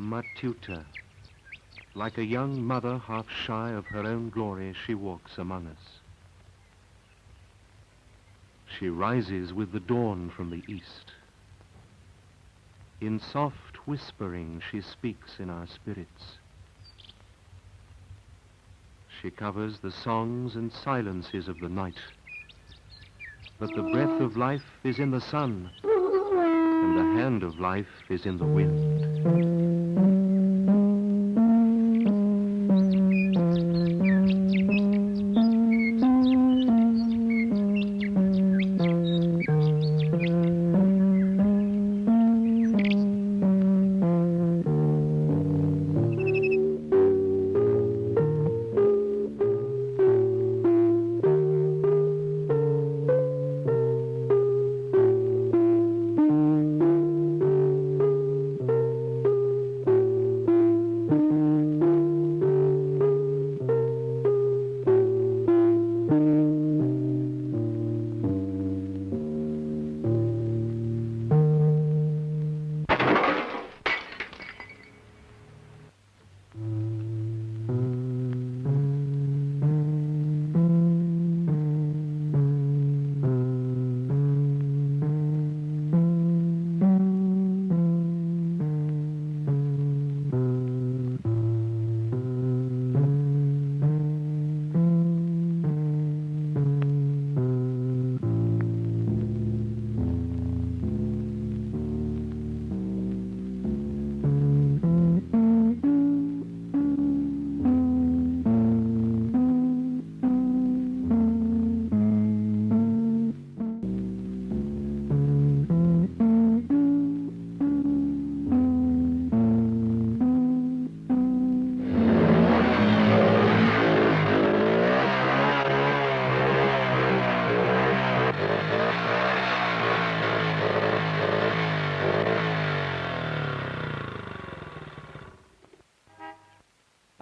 Matuta. Like a young mother half shy of her own glory, she walks among us. She rises with the dawn from the east. In soft whispering, she speaks in our spirits. She covers the songs and silences of the night. But the breath of life is in the sun, and the hand of life is in the wind.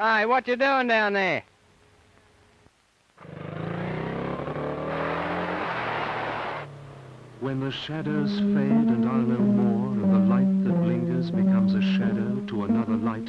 Hi, what you doing down there? When the shadows fade and are no more, and the light that lingers becomes a shadow to another light,